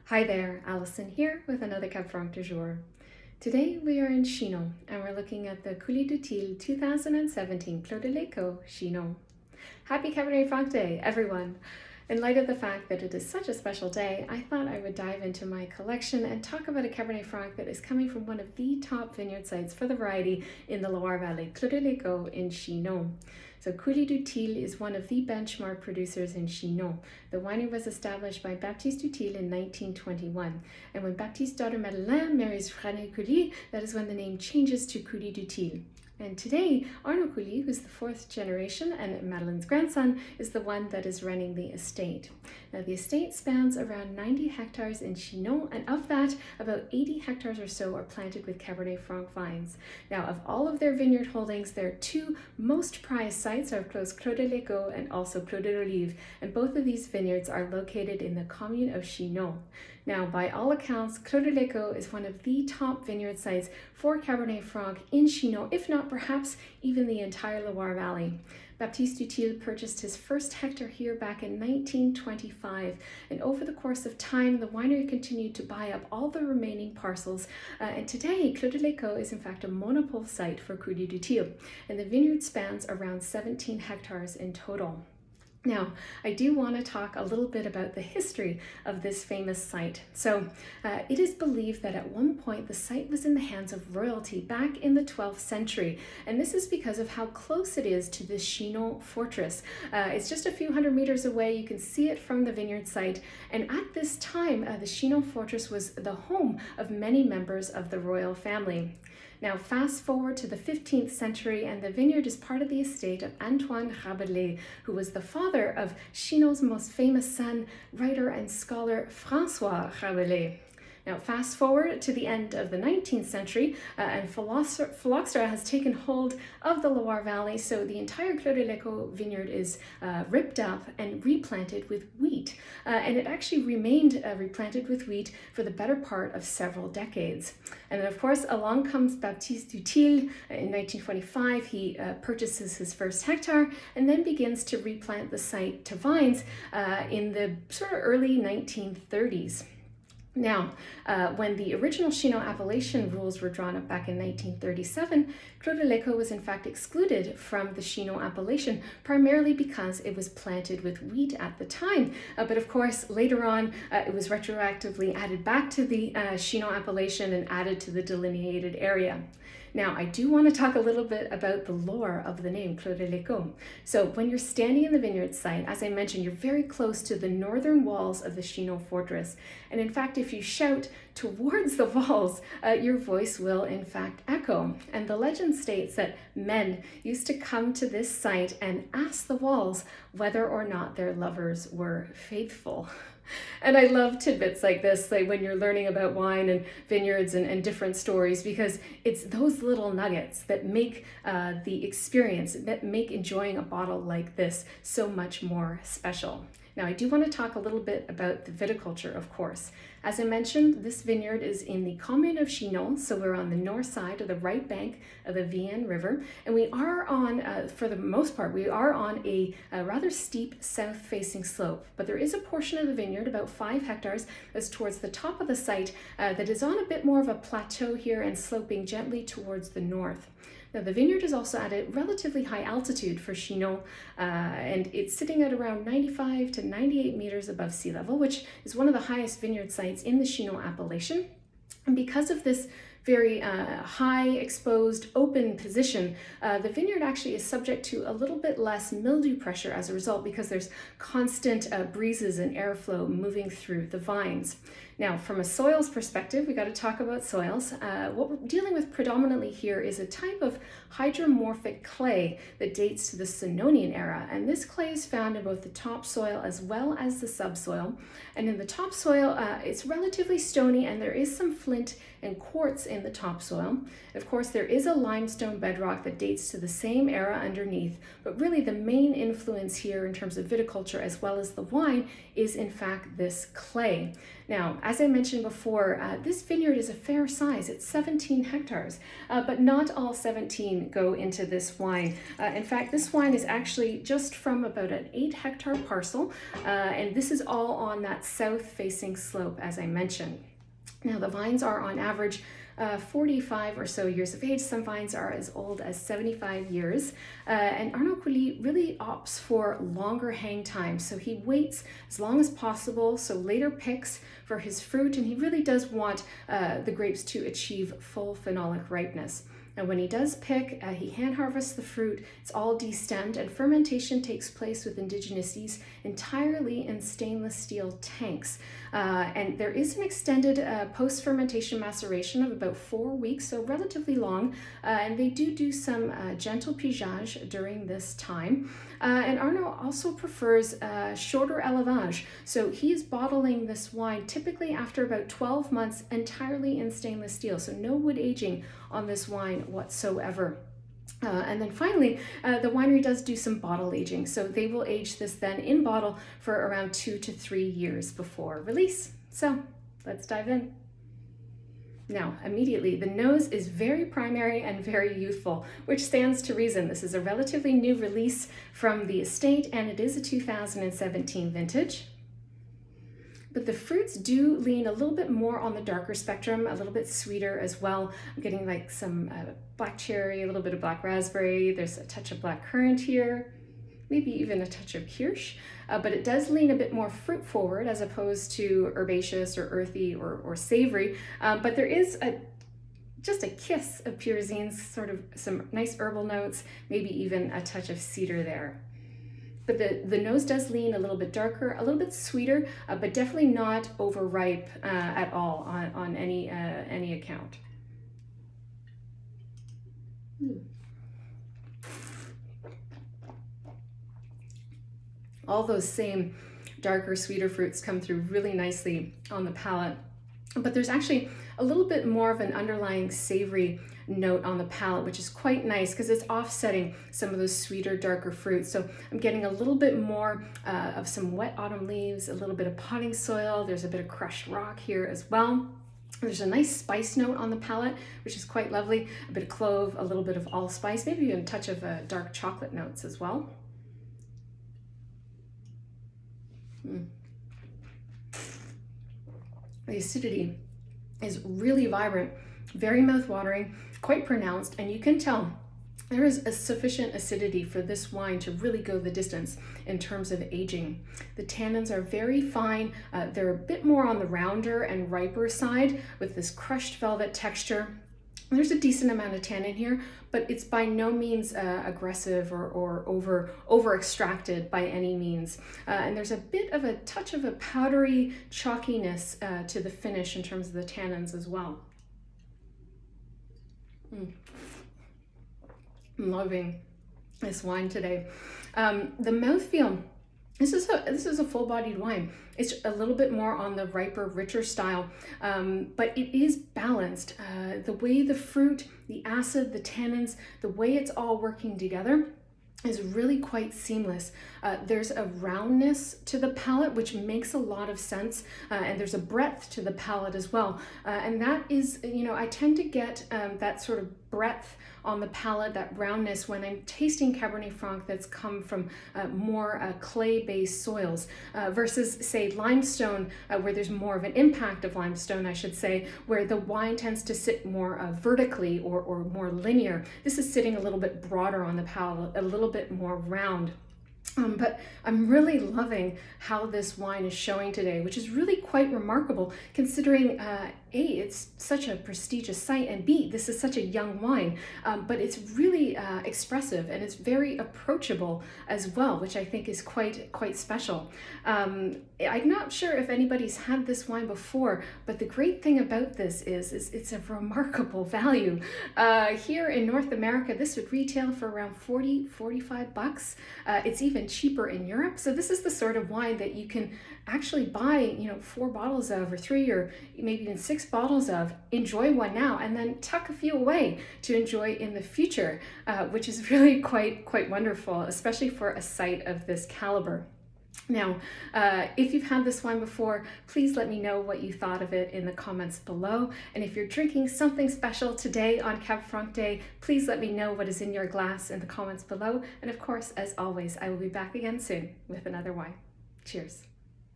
Hi there, Alison here with another Cab Franc du jour. Today we are in Chinon and we're looking at the Couly-Dutheil 2017 Clos de l'Eco Chinon. Happy Cabernet Franc Day, everyone! In light of the fact that it is such a special day, I thought I would dive into my collection and talk about a Cabernet Franc that is coming from one of the top vineyard sites for the variety in the Loire Valley, Clos de l'Eco in Chinon. So Couly-Dutheil is one of the benchmark producers in Chinon. The winery was established by Baptiste Dutheil in 1921. And when Baptiste's daughter Madeleine marries Réné Couly, that is when the name changes to Couly-Dutheil. And today, Arnaud Couly, who's the fourth generation and Madeleine's grandson, is the one that is running the estate. Now, the estate spans around 90 hectares in Chinon, and of that, about 80 hectares or so are planted with Cabernet Franc vines. Now, of all of their vineyard holdings, their two most prized sites are Clos de l'Eco and also Clos de l'Olive, and both of these vineyards are located in the commune of Chinon. Now, by all accounts, Clos de l'Eco is one of the top vineyard sites for Cabernet Franc in Chinon, if not perhaps even the entire Loire Valley. Baptiste Dutheil purchased his first hectare here back in 1925, and over the course of time, the winery continued to buy up all the remaining parcels, and today, Clos de l'Eco is in fact a monopole site for Couly-Dutheil, and the vineyard spans around 17 hectares in total. Now, I do want to talk a little bit about the history of this famous site. So, it is believed that at one point the site was in the hands of royalty back in the 12th century, and this is because of how close it is to the Chinon Fortress. It's just a few hundred meters away. You can see it from the vineyard site, and at this time, the Chinon Fortress was the home of many members of the royal family. Now, fast forward to the 15th century, and the vineyard is part of the estate of Antoine Rabelais, who was the father of Chinon's most famous son, writer and scholar François Rabelais. Now, fast forward to the end of the 19th century, and phylloxera has taken hold of the Loire Valley, so the entire Clos de l'Eco vineyard is ripped up and replanted with wheat. And it actually remained replanted with wheat for the better part of several decades. And then, of course, along comes Baptiste Dutheil. In 1925, he purchases his first hectare and then begins to replant the site to vines in the sort of early 1930s. Now, when the original Chinon appellation rules were drawn up back in 1937, Clos de l'Eco was in fact excluded from the Chinon appellation, primarily because it was planted with wheat at the time. But of course, later on, it was retroactively added back to the Chinon appellation and added to the delineated area. Now, I do want to talk a little bit about the lore of the name Clos de l'Eco. So when you're standing in the vineyard site, as I mentioned, you're very close to the northern walls of the Chinon Fortress. And in fact, if you shout towards the walls, your voice will in fact echo. And the legend states that men used to come to this site and ask the walls whether or not their lovers were faithful. And I love tidbits like this, like when you're learning about wine and vineyards and different stories, because it's those little nuggets that make the experience, that make enjoying a bottle like this so much more special. Now, I do want to talk a little bit about the viticulture, of course. As I mentioned, this vineyard is in the commune of Chinon, so we're on the north side of the right bank of the Vienne River, and we are on, for the most part, we are on a rather steep south-facing slope, but there is a portion of the vineyard, about 5 hectares, that's towards the top of the site that is on a bit more of a plateau here and sloping gently towards the north. Now, the vineyard is also at a relatively high altitude for Chinon, and it's sitting at around 95 to 98 meters above sea level, which is one of the highest vineyard sites in the Chinon appellation. And because of this very high, exposed, open position, the vineyard actually is subject to a little bit less mildew pressure as a result, because there's constant breezes and airflow moving through the vines. Now, from a soils perspective, we got to talk about soils. What we're dealing with predominantly here is a type of hydromorphic clay that dates to the Sinonian era. And this clay is found in both the topsoil as well as the subsoil. And in the topsoil, it's relatively stony, and there is some flint and quartz in in the topsoil. Of course, there is a limestone bedrock that dates to the same era underneath, but really the main influence here in terms of viticulture as well as the wine is in fact this clay. Now, as I mentioned before, this vineyard is a fair size. It's 17 hectares, but not all 17 go into this wine. In fact, this wine is actually just from about an 8-hectare parcel, and this is all on that south-facing slope, as I mentioned. Now, the vines are on average 45 or so years of age. Some vines are as old as 75 years. And Arnaud Couly really opts for longer hang time. So he waits as long as possible, so later picks for his fruit, and he really does want the grapes to achieve full phenolic ripeness. And when he does pick, he hand harvests the fruit. It's all destemmed, and fermentation takes place with indigenous yeast entirely in stainless steel tanks. And there is an extended post-fermentation maceration of about 4 weeks, so relatively long. And they do some gentle pigeage during this time. And Arnaud also prefers shorter élevage. So he's bottling this wine typically after about 12 months entirely in stainless steel. So no wood aging on this wine whatsoever. And then finally, the winery does do some bottle aging. So they will age this then in bottle for around 2 to 3 years before release. So let's dive in. Now, immediately, the nose is very primary and very youthful, which stands to reason. This is a relatively new release from the estate, and it is a 2017 vintage. But the fruits do lean a little bit more on the darker spectrum, a little bit sweeter as well. I'm getting like some black cherry, a little bit of black raspberry. There's a touch of black currant here, maybe even a touch of kirsch. But it does lean a bit more fruit forward as opposed to herbaceous or earthy or savory. But there is just a kiss of pyrazines, sort of some nice herbal notes, maybe even a touch of cedar there. But the nose does lean a little bit darker, a little bit sweeter, but definitely not overripe at all on any account. All those same darker, sweeter fruits come through really nicely on the palate. But there's actually a little bit more of an underlying savory note on the palate, which is quite nice because it's offsetting some of those sweeter, darker fruits. So I'm getting a little bit more of some wet autumn leaves, a little bit of potting soil. There's a bit of crushed rock here as well. There's a nice spice note on the palate, which is quite lovely. A bit of clove, a little bit of allspice, maybe even a touch of dark chocolate notes as well. The acidity is really vibrant, very mouth-watering, quite pronounced, and you can tell there is a sufficient acidity for this wine to really go the distance in terms of aging. The tannins are very fine. They're a bit more on the rounder and riper side with this crushed velvet texture. There's a decent amount of tannin here, but it's by no means aggressive or over extracted by any means. And there's a bit of a touch of a powdery chalkiness to the finish in terms of the tannins as well. I'm loving this wine today. The mouthfeel. This is a full-bodied wine. It's a little bit more on the riper, richer style, but it is balanced. The way the fruit, the acid, the tannins, the way it's all working together is really quite seamless. There's a roundness to the palate, which makes a lot of sense, and there's a breadth to the palate as well. And that is, I tend to get that sort of breadth on the palate, that roundness, when I'm tasting Cabernet Franc that's come from more clay-based soils versus, say, limestone, where there's more of an impact of limestone, I should say, where the wine tends to sit more vertically or more linear. This is sitting a little bit broader on the palate, a little bit more round. But I'm really loving how this wine is showing today, which is really quite remarkable considering A, it's such a prestigious site, and B, this is such a young wine, but it's really expressive and it's very approachable as well, which I think is quite special. I'm not sure if anybody's had this wine before, but the great thing about this is it's a remarkable value. Here in North America, this would retail for around $40-45. It's even and cheaper in Europe. So this is the sort of wine that you can actually buy, 4 bottles of, or 3, or maybe even 6 bottles of, enjoy one now, and then tuck a few away to enjoy in the future, which is really quite wonderful, especially for a site of this caliber. Now, if you've had this wine before, please let me know what you thought of it in the comments below. And if you're drinking something special today on Cab Franc Day, please let me know what is in your glass in the comments below. And of course, as always, I will be back again soon with another wine. Cheers.